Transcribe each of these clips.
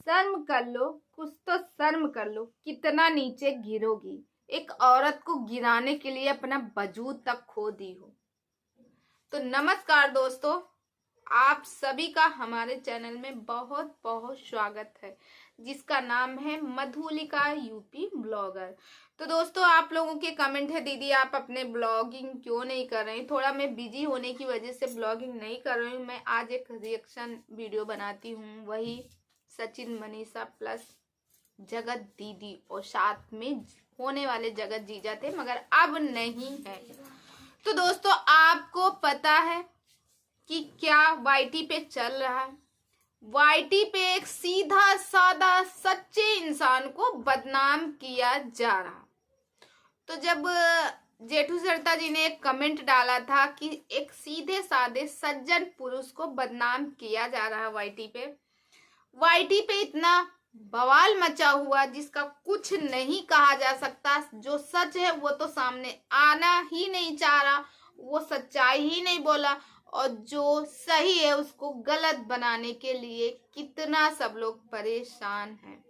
शर्म कर लो, कुछ तो शर्म कर लो, कितना नीचे गिरोगी। एक औरत को गिराने के लिए अपना वजूद तक खो दी हो। तो नमस्कार दोस्तों, आप सभी का हमारे चैनल में बहुत बहुत स्वागत है, जिसका नाम है मधुलिका यूपी ब्लॉगर। तो दोस्तों, आप लोगों के कमेंट है, दीदी आप अपने ब्लॉगिंग क्यों नहीं कर रहे हैं। थोड़ा मैं बिजी होने की वजह से ब्लॉगिंग नहीं कर रही हूँ। मैं आज एक रिएक्शन वीडियो बनाती हूँ, वही सचिन मनीषा प्लस जगत दीदी, और साथ में होने वाले जगत जीजा थे, मगर अब नहीं है। तो दोस्तों, आपको पता है कि क्या वाईटी पे चल रहा है। वाईटी पे एक सीधा साधा सच्चे इंसान को बदनाम किया जा रहा। तो जब जेठू सरता जी ने एक कमेंट डाला था कि एक सीधे साधे सज्जन पुरुष को बदनाम किया जा रहा है वाईटी पे इतना बवाल मचा हुआ, जिसका कुछ नहीं कहा जा सकता। जो सच है वो तो सामने आना ही नहीं चाह रहा, वो सच्चाई ही नहीं बोला, और जो सही है उसको गलत बनाने के लिए कितना सब लोग परेशान हैं।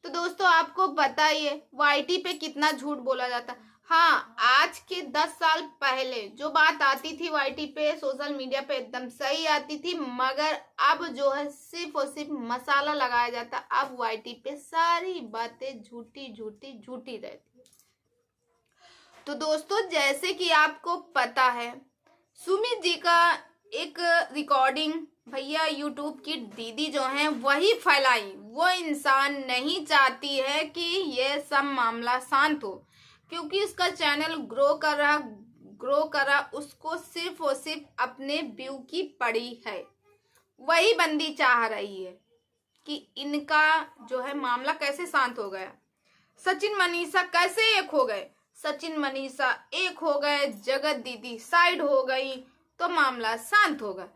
तो दोस्तों, आपको बताइए वाईटी पे कितना झूठ बोला जाता। हाँ, आज के 10 साल पहले जो बात आती थी वाईटी पे, सोशल मीडिया पे एकदम सही आती थी, मगर अब जो है सिर्फ और सिर्फ मसाला लगाया जाता। अब वाईटी पे सारी बातें झूठी झूठी झूठी रहती। तो दोस्तों, जैसे कि आपको पता है, सुमित जी का एक रिकॉर्डिंग भैया यूट्यूब की दीदी जो है वही फैलाई। वो इंसान नहीं चाहती है कि ये सब मामला शांत हो, क्योंकि उसका चैनल ग्रो कर रहा, उसको सिर्फ और सिर्फ अपने व्यू की पड़ी है। वही बंदी चाह रही है कि इनका जो है मामला कैसे शांत हो गया। सचिन मनीषा कैसे एक हो गए, सचिन मनीषा एक हो गए, जगत दीदी साइड हो गई तो मामला शांत होगा।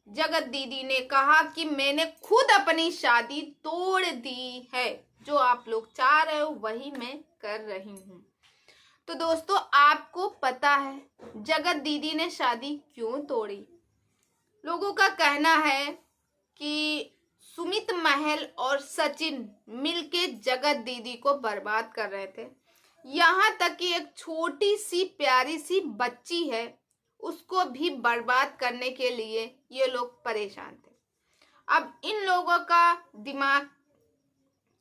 जगत दीदी ने कहा कि मैंने खुद अपनी शादी तोड़ दी है, जो आप लोग चाह रहे हो वही मैं कर रही हूँ। तो दोस्तों, आपको पता है जगत दीदी ने शादी क्यों तोड़ी। लोगों का कहना है कि सुमित महल और सचिन मिलके जगत दीदी को बर्बाद कर रहे थे। यहाँ तक कि एक छोटी सी प्यारी सी बच्ची है, उसको भी बर्बाद करने के लिए ये लोग परेशान थे। अब इन लोगों का दिमाग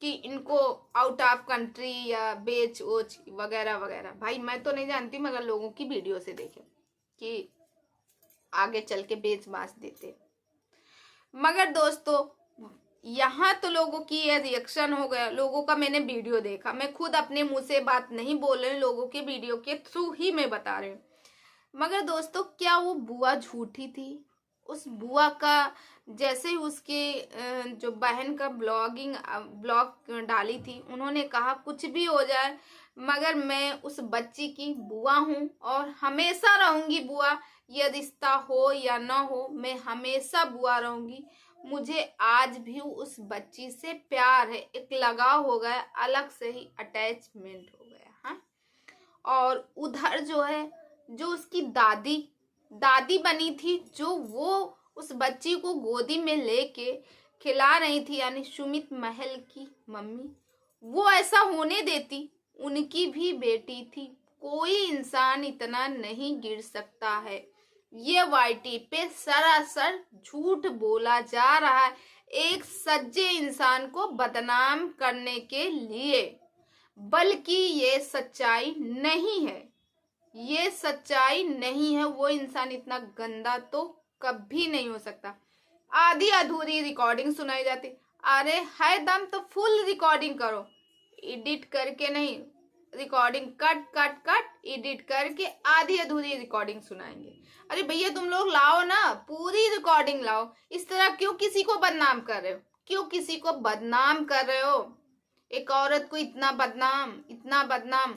कि इनको आउट ऑफ कंट्री या बेच वोच वगैरह वगैरह, भाई मैं तो नहीं जानती, मगर लोगों की वीडियो से देखे कि आगे चल के बेच बाच देते। मगर दोस्तों, यहाँ तो लोगों की ये रिएक्शन हो गया, लोगों का मैंने वीडियो देखा। मैं खुद अपने मुंह से बात नहीं बोल रही, लोगों के वीडियो के थ्रू ही मैं बता रही हूँ। मगर दोस्तों, क्या वो बुआ झूठी थी? उस बुआ का जैसे उसके जो बहन का ब्लॉग डाली थी, उन्होंने कहा कुछ भी हो जाए मगर मैं उस बच्ची की बुआ हूँ और हमेशा रहूंगी बुआ। ये रिश्ता हो या ना हो, मैं हमेशा बुआ रहूंगी। मुझे आज भी उस बच्ची से प्यार है, एक लगाव हो गया, अलग से ही अटैचमेंट हो गया। हाँ, और उधर जो है, जो उसकी दादी बनी थी, जो वो उस बच्ची को गोदी में लेके खिला रही थी, यानी सुमित महल की मम्मी, वो ऐसा होने देती? उनकी भी बेटी थी। कोई इंसान इतना नहीं गिर सकता है। ये वाईटी पे सरासर झूठ बोला जा रहा है, एक सच्चे इंसान को बदनाम करने के लिए, बल्कि ये सच्चाई नहीं है। ये सच्चाई नहीं है। वो इंसान इतना गंदा तो कभी नहीं हो सकता। आधी अधूरी रिकॉर्डिंग सुनाई जाती। अरे है दम तो फुल रिकॉर्डिंग करो, एडिट करके नहीं। रिकॉर्डिंग कट एडिट करके आधी अधूरी रिकॉर्डिंग सुनाएंगे। अरे भैया, तुम लोग लाओ ना, पूरी रिकॉर्डिंग लाओ। इस तरह क्यों किसी को बदनाम कर रहे हो? क्यों किसी को बदनाम कर रहे हो? एक औरत को इतना बदनाम।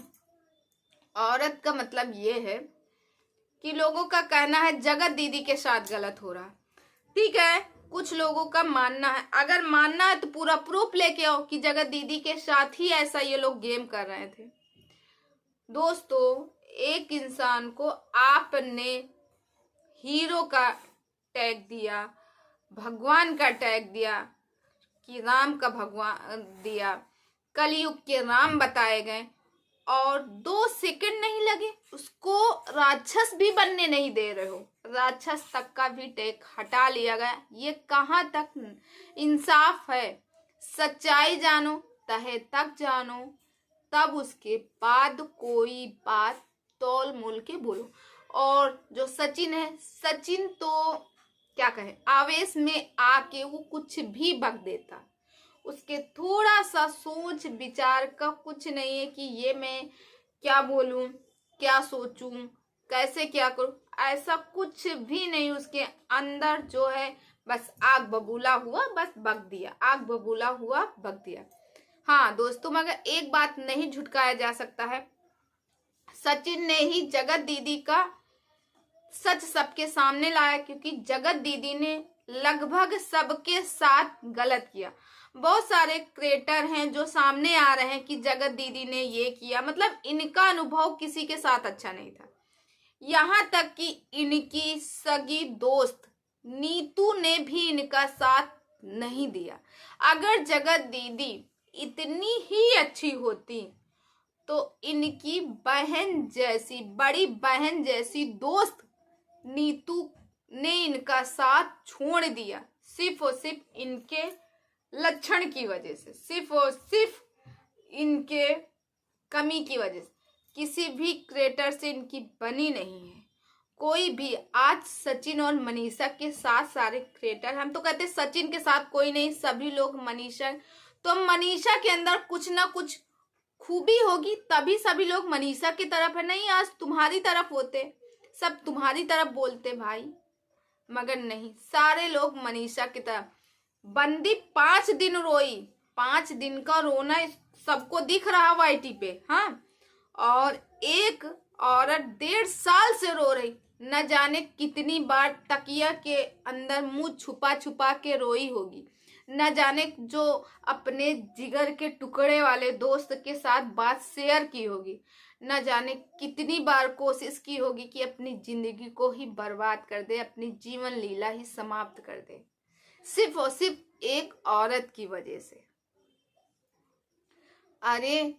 औरत का मतलब ये है कि लोगों का कहना है जगत दीदी के साथ गलत हो रहा। ठीक है, कुछ लोगों का मानना है, अगर मानना है तो पूरा प्रूफ लेके आओ कि जगत दीदी के साथ ही ऐसा ये लोग गेम कर रहे थे। दोस्तों, एक इंसान को आपने हीरो का टैग दिया, भगवान का टैग दिया कि राम का भगवान दिया, कलयुग के राम बताए गए और 2 सेकंड नहीं लगे, उसको राक्षस भी बनने नहीं दे रहे हो, राक्षस तक का भी टैग हटा लिया गया। ये कहाँ तक इंसाफ है? सच्चाई जानो, तहे तक जानो, तब उसके बाद कोई बात तौल मोल के बोलो। और जो सचिन है, सचिन तो क्या कहे, आवेश में आके वो कुछ भी बक देता, उसके थोड़ा सा सोच विचार का कुछ नहीं है कि ये मैं क्या बोलूं, क्या सोचूं, कैसे क्या करूं, ऐसा कुछ भी नहीं उसके अंदर जो है। बस आग बबूला हुआ, बस बक दिया, आग बबूला हुआ बक दिया। हाँ दोस्तों, मगर एक बात नहीं झुटकाया जा सकता है, सचिन ने ही जगत दीदी का सच सबके सामने लाया, क्योंकि जगत दीदी ने लगभग सबके साथ गलत किया। बहुत सारे क्रिएटर हैं जो सामने आ रहे हैं कि जगत दीदी ने ये किया, मतलब इनका अनुभव किसी के साथ अच्छा नहीं था। यहाँ तक कि इनकी सगी दोस्त नीतू ने भी इनका साथ नहीं दिया। अगर जगत दीदी इतनी ही अच्छी होती तो इनकी बहन जैसी, बड़ी बहन जैसी दोस्त नीतू ने इनका साथ छोड़ दिया, सिर्फ और सिर्फ इनके लक्षण की वजह से, सिर्फ और सिर्फ इनके कमी की वजह से। किसी भी क्रिएटर से इनकी बनी नहीं है कोई भी। आज सचिन और मनीषा के साथ सारे क्रिएटर, हम तो कहते सचिन के साथ कोई नहीं, सभी लोग मनीषा, तो मनीषा के अंदर कुछ ना कुछ खूबी होगी तभी सभी लोग मनीषा की तरफ है। नहीं, आज तुम्हारी तरफ होते, सब तुम्हारी तरफ बोलते भाई, मगर नहीं, सारे लोग मनीषा की तरफ। बंदी 5 दिन रोई, 5 दिन का रोना सबको दिख रहा वाईटी पे। हाँ, और एक औरत 1.5 साल से रो रही, न जाने कितनी बार तकिया के अंदर मुंह छुपा छुपा के रोई होगी, न जाने जो अपने जिगर के टुकड़े वाले दोस्त के साथ बात शेयर की होगी, न जाने कितनी बार कोशिश की होगी कि अपनी जिंदगी को ही बर्बाद कर दे, अपनी जीवन लीला ही समाप्त कर दे, सिर्फ और सिर्फ एक औरत की वजह से। अरे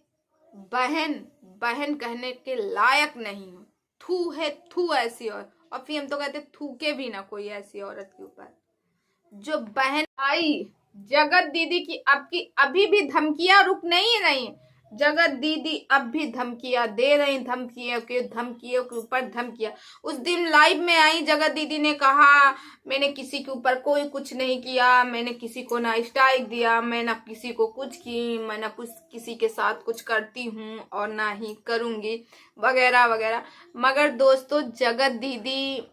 बहन, बहन कहने के लायक नहीं हो, थू है थू ऐसी। और फिर हम तो कहते थूके भी ना कोई ऐसी औरत के ऊपर जो बहन आई। जगत दीदी की अभी भी धमकियां रुक नहीं रही। जगत दीदी अब भी धमकियां दे रही, धमकियों के ऊपर धमकियां। उस दिन लाइव में आई जगत दीदी ने कहा मैंने किसी के ऊपर कोई कुछ नहीं किया, मैंने किसी को ना स्ट्राइक दिया, मैं ना किसी को कुछ की, मैं ना कुछ किसी के साथ कुछ करती हूँ और ना ही करूंगी, वगैरह वगैरह। मगर दोस्तों, जगत दीदी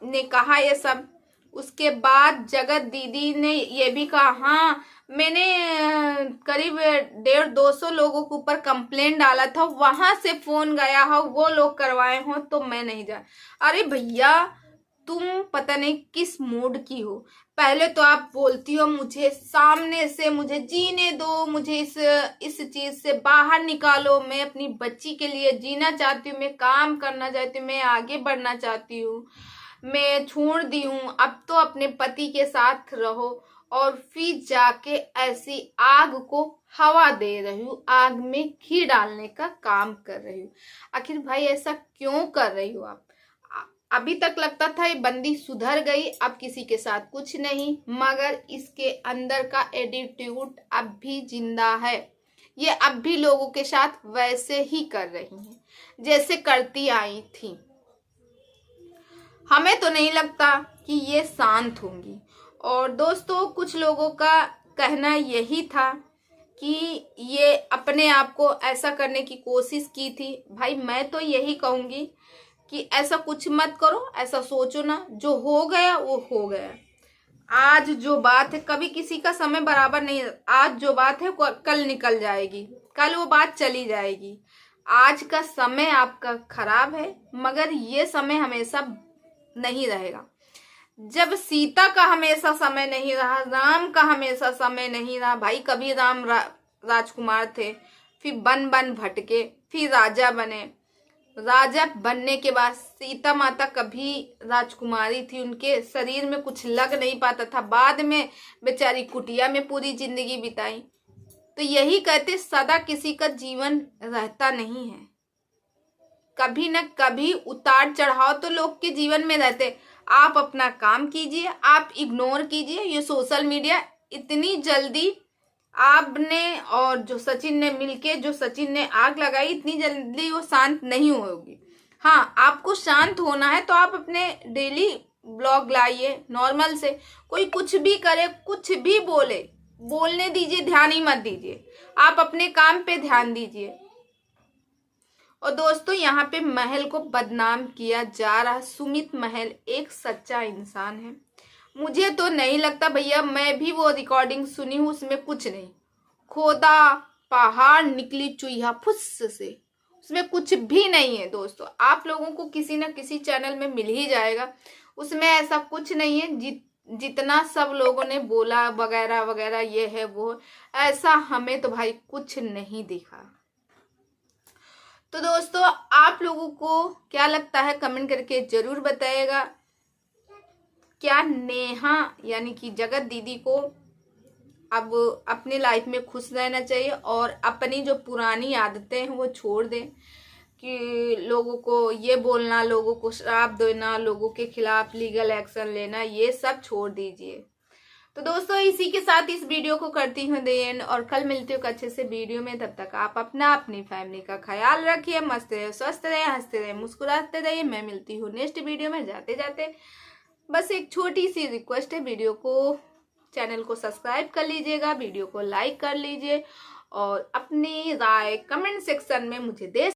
ने कहा ये सब, उसके बाद जगत दीदी ने ये भी कहा हाँ मैंने करीब 150-200 लोगों के ऊपर कंप्लेंट डाला था, वहां से फोन गया हो, वो लोग करवाए हो, तो मैं नहीं जा। अरे भैया, तुम पता नहीं किस मूड की हो। पहले तो आप बोलती हो मुझे सामने से मुझे जीने दो, मुझे इस चीज से बाहर निकालो, मैं अपनी बच्ची के लिए जीना चाहती हूँ, मैं काम करना चाहती हूँ, मैं आगे बढ़ना चाहती हूँ, मैं छोड़ दी हूँ, अब तो अपने पति के साथ रहो। और फिर जाके ऐसी आग को हवा दे रही हूँ, आग में घी डालने का काम कर रही हूँ। आखिर भाई ऐसा क्यों कर रही हो आप? अभी तक लगता था ये बंदी सुधर गई, अब किसी के साथ कुछ नहीं, मगर इसके अंदर का एटीट्यूड अब भी जिंदा है। ये अब भी लोगों के साथ वैसे ही कर रही है जैसे करती आई थी। हमें तो नहीं लगता कि ये शांत होंगी। और दोस्तों, कुछ लोगों का कहना यही था कि ये अपने आप को ऐसा करने की कोशिश की थी। भाई मैं तो यही कहूंगी कि ऐसा कुछ मत करो, ऐसा सोचो ना, जो हो गया वो हो गया। आज जो बात है, कभी किसी का समय बराबर नहीं, आज जो बात है कल निकल जाएगी, कल वो बात चली जाएगी। आज का समय आपका खराब है, मगर ये समय हमेशा नहीं रहेगा। जब सीता का हमेशा समय नहीं रहा, राम का हमेशा समय नहीं रहा। भाई कभी राम राजकुमार थे, फिर बन बन भटके, फिर राजा बने, राजा बनने के बाद सीता माता कभी राजकुमारी थी, उनके शरीर में कुछ लग नहीं पाता था, बाद में बेचारी कुटिया में पूरी जिंदगी बिताई। तो यही कहते सदा किसी का जीवन रहता नहीं है, कभी न कभी उतार चढ़ाव तो लोग के जीवन में रहते। आप अपना काम कीजिए, आप इग्नोर कीजिए ये सोशल मीडिया। इतनी जल्दी आपने और जो सचिन ने मिलके जो सचिन ने आग लगाई, इतनी जल्दी वो शांत नहीं होगी। हाँ, आपको शांत होना है तो आप अपने डेली ब्लॉग लाइए नॉर्मल से। कोई कुछ भी करे, कुछ भी बोले, बोलने दीजिए, ध्यान ही मत दीजिए, आप अपने काम पे ध्यान दीजिए। और दोस्तों, यहाँ पे महल को बदनाम किया जा रहा। सुमित महल एक सच्चा इंसान है। मुझे तो नहीं लगता भैया, मैं भी वो रिकॉर्डिंग सुनी हूँ, उसमें कुछ नहीं, खोदा पहाड़ निकली चुईया फुस से, उसमें कुछ भी नहीं है। दोस्तों, आप लोगों को किसी न किसी चैनल में मिल ही जाएगा, उसमें ऐसा कुछ नहीं है। जितना सब लोगों ने बोला वगैरह वगैरह ये है वो, ऐसा हमें तो भाई कुछ नहीं दिखा। तो दोस्तों, आप लोगों को क्या लगता है कमेंट करके जरूर बताइएगा। क्या नेहा यानी कि जगत दीदी को अब अपनी लाइफ में खुश रहना चाहिए और अपनी जो पुरानी आदतें हैं वो छोड़ दें, कि लोगों को ये बोलना, लोगों को श्राप देना, लोगों के खिलाफ लीगल एक्शन लेना, ये सब छोड़ दीजिए। तो दोस्तों, इसी के साथ इस वीडियो को करती हूँ देन, और कल मिलती हूँ अच्छे से वीडियो में। तब तक आप अपना अपनी फैमिली का ख्याल रखिए, मस्त रहे, स्वस्थ रहे, हंसते रहे, मुस्कुराते रहिए। मैं मिलती हूँ नेक्स्ट वीडियो में। जाते जाते बस एक छोटी सी रिक्वेस्ट है, वीडियो को, चैनल को सब्सक्राइब कर लीजिएगा, वीडियो को लाइक कर लीजिए और अपनी राय कमेंट सेक्शन में मुझे दे